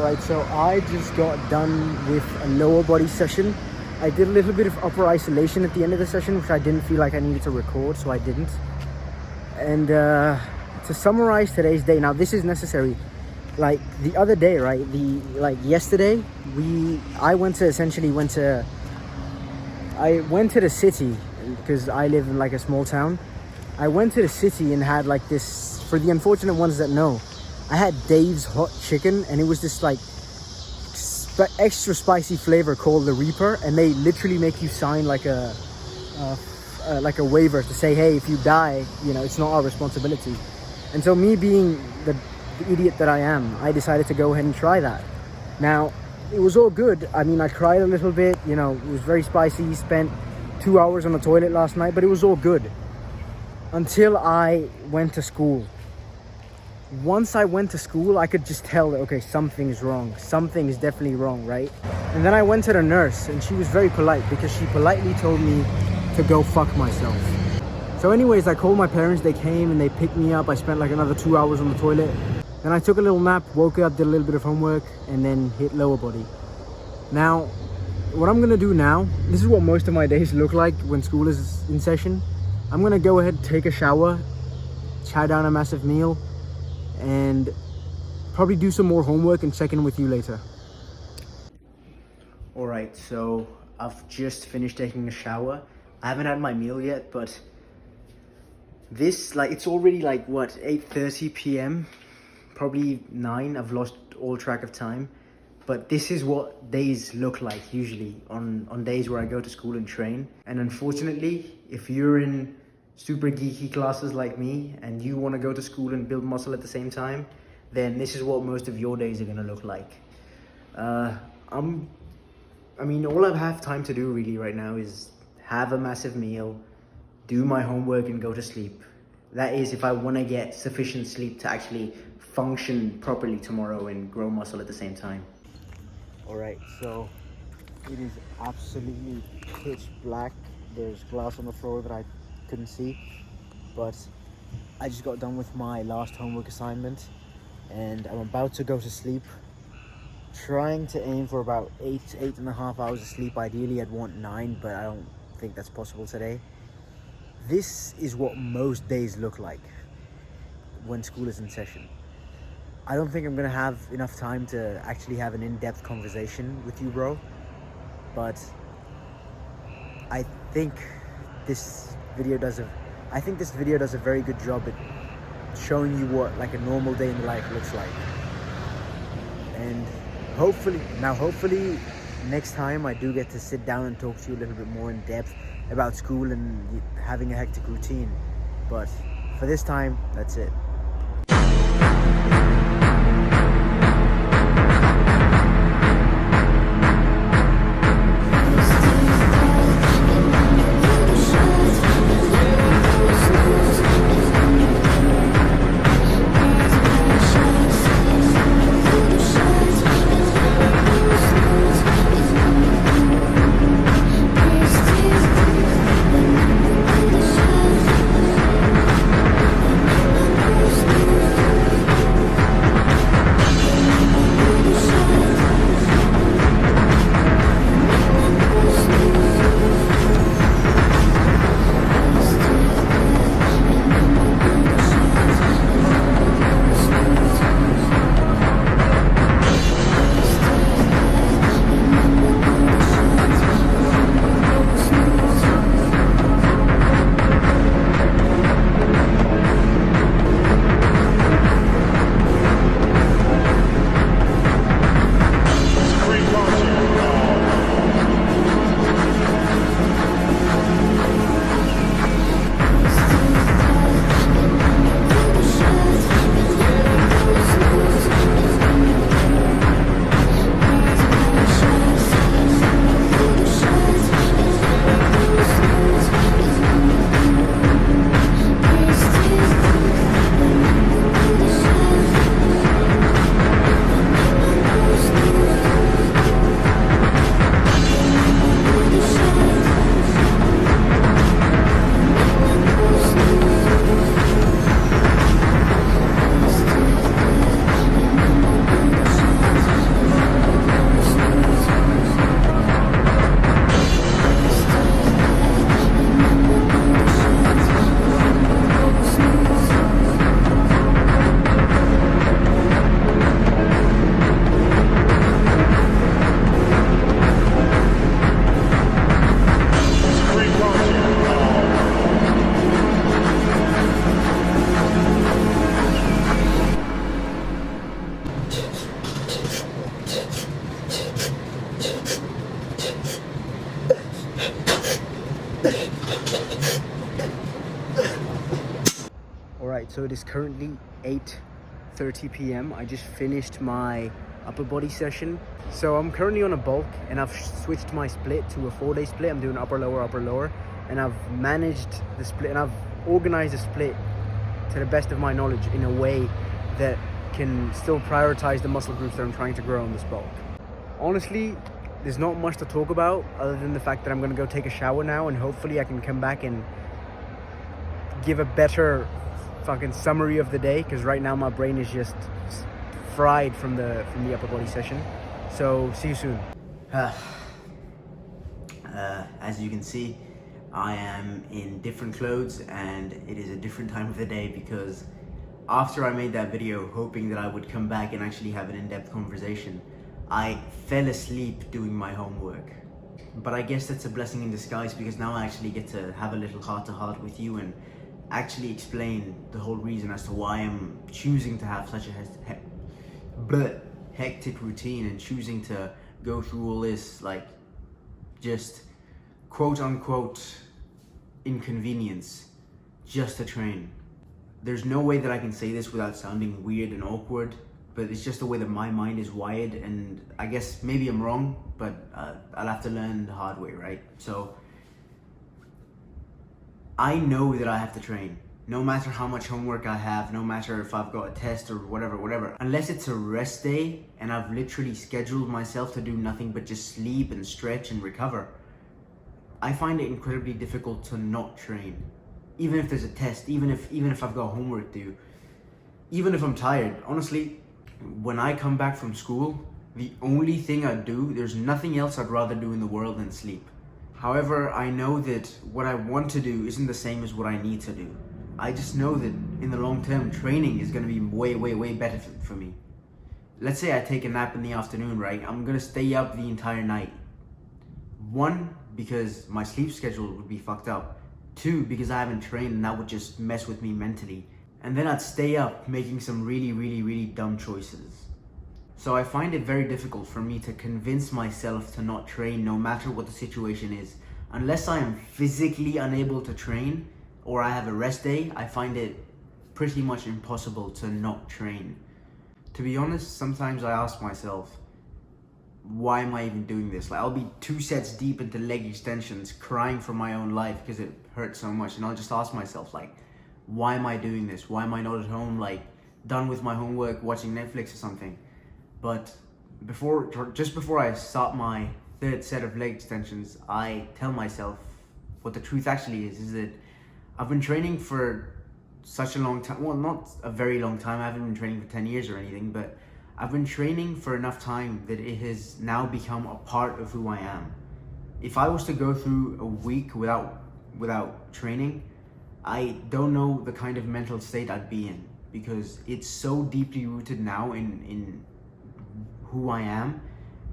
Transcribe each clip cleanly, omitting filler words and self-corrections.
Alright, so I just got done with a lower body session. I did a little bit of upper isolation at the end of the session, which I didn't feel like I needed to record, so I didn't. And to summarize today's day, now this is necessary. Like the other day, right? Yesterday, I went to the city because I live in like a small town. I went to the city and had like this, for the unfortunate ones that know, I had Dave's hot chicken, and it was this like extra spicy flavor called the Reaper, and they literally make you sign like a waiver to say, hey, if you die, you know, it's not our responsibility. And so me being the idiot that I am, I decided to go ahead and try that. Now, it was all good. I mean, I cried a little bit, you know, it was very spicy. Spent 2 hours on the toilet last night, but it was all good until I went to school. Once I went to school, I could just tell that, okay, something's wrong. Something is definitely wrong, right? And then I went to the nurse, and she was very polite because she politely told me to go fuck myself. So anyways, I called my parents. They came and they picked me up. I spent like another 2 hours on the toilet. Then I took a little nap, woke up, did a little bit of homework, and then hit lower body. Now, what I'm gonna do now, this is what most of my days look like when school is in session. I'm gonna go ahead, take a shower, chow down a massive meal, and probably do some more homework and check in with you later. Alright, so I've just finished taking a shower. I haven't had my meal yet, but this, like, it's already like, what, 8:30 p.m? Probably 9, I've lost all track of time. But this is what days look like usually on days where I go to school and train. And unfortunately, if you're in super geeky classes like me and you want to go to school and build muscle at the same time, then this is what most of your days are going to look like. I mean, all I have time to do really right now is have a massive meal, do my homework, and go to sleep. That is if I want to get sufficient sleep to actually function properly tomorrow and grow muscle at the same time. Alright, so it is absolutely pitch black. There's glass on the floor that I couldn't see, but I just got done with my last homework assignment and I'm about to go to sleep, trying to aim for about 8.5 hours of sleep. Ideally I'd want 9, but I don't think that's possible today. This is what most days look like when school is in session. I don't think I'm gonna have enough time to actually have an in-depth conversation with you, bro. But I think this video does a very good job at showing you what like a normal day in life looks like. And hopefully next time I do get to sit down and talk to you a little bit more in depth about school and having a hectic routine. But for this time, that's it. Alright, so it is currently 8:30 p.m. I just finished my upper body session. So I'm currently on a bulk and I've switched my split to a 4-day split. I'm doing upper lower, and I've managed the split and I've organized the split to the best of my knowledge in a way that can still prioritize the muscle groups that I'm trying to grow in this bulk. Honestly, there's not much to talk about other than the fact that I'm gonna go take a shower now, and hopefully I can come back and give a better fucking summary of the day, because right now my brain is just fried from the upper body session. So see you soon. As you can see, I am in different clothes and it is a different time of the day, because after I made that video hoping that I would come back and actually have an in-depth conversation, I fell asleep doing my homework. But I guess that's a blessing in disguise, because now I actually get to have a little heart-to-heart with you and actually explain the whole reason as to why I'm choosing to have such a hectic routine and choosing to go through all this, like, just quote-unquote inconvenience just to train. There's no way that I can say this without sounding weird and awkward, but it's just the way that my mind is wired, and I guess maybe I'm wrong, but I'll have to learn the hard way, right? So I know that I have to train, no matter how much homework I have, no matter if I've got a test or whatever, unless it's a rest day and I've literally scheduled myself to do nothing but just sleep and stretch and recover. I find it incredibly difficult to not train, even if there's a test, even if I've got homework due, even if I'm tired. Honestly, when I come back from school, the only thing I do, there's nothing else I'd rather do in the world than sleep. However, I know that what I want to do isn't the same as what I need to do. I just know that in the long term, training is going to be way better for me. Let's say I take a nap in the afternoon, right? I'm going to stay up the entire night. One, because my sleep schedule would be fucked up. Two, because I haven't trained and that would just mess with me mentally. And then I'd stay up making some really dumb choices. So I find it very difficult for me to convince myself to not train no matter what the situation is. Unless I am physically unable to train or I have a rest day, I find it pretty much impossible to not train. To be honest, sometimes I ask myself, why am I even doing this? Like, I'll be 2 sets deep into leg extensions, crying for my own life because it hurts so much, and I'll just ask myself, like, why am I doing this? Why am I not at home, like, done with my homework, watching Netflix or something? But just before I start my 3rd set of leg extensions, I tell myself what the truth actually is that I've been training for such a long time. Well, not a very long time. I haven't been training for 10 years or anything, but I've been training for enough time that it has now become a part of who I am. If I was to go through a week without training, I don't know the kind of mental state I'd be in, because it's so deeply rooted now in who I am,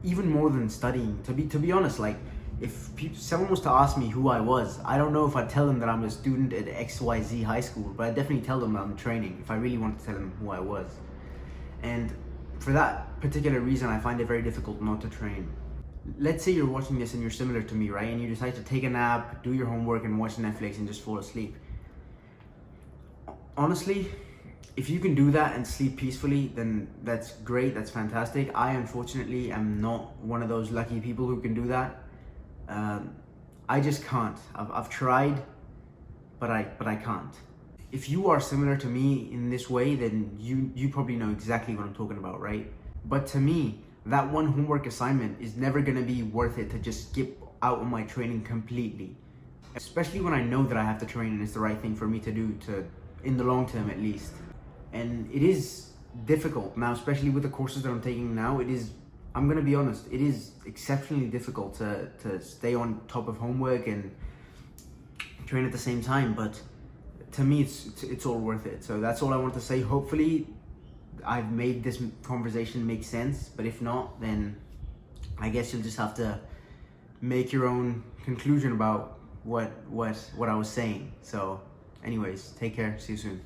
even more than studying. To be honest, like, if someone was to ask me who I was, I don't know if I'd tell them that I'm a student at XYZ high school, but I'd definitely tell them that I'm training if I really wanted to tell them who I was. And for that particular reason, I find it very difficult not to train. Let's say you're watching this and you're similar to me, right? And you decide to take a nap, do your homework, and watch Netflix and just fall asleep. Honestly, if you can do that and sleep peacefully, then that's great, that's fantastic. I unfortunately am not one of those lucky people who can do that. I just can't. I've tried, but I can't. If you are similar to me in this way, then you probably know exactly what I'm talking about, right? But to me, that one homework assignment is never gonna be worth it to just skip out on my training completely. Especially when I know that I have to train and it's the right thing for me to do, in the long term at least. And it is difficult now, especially with the courses that I'm taking now. I'm gonna be honest, it is exceptionally difficult to stay on top of homework and train at the same time, but to me it's all worth it. So that's all I want to say. Hopefully I've made this conversation make sense, but if not, then I guess you'll just have to make your own conclusion about what I was saying. So anyways, take care, see you soon.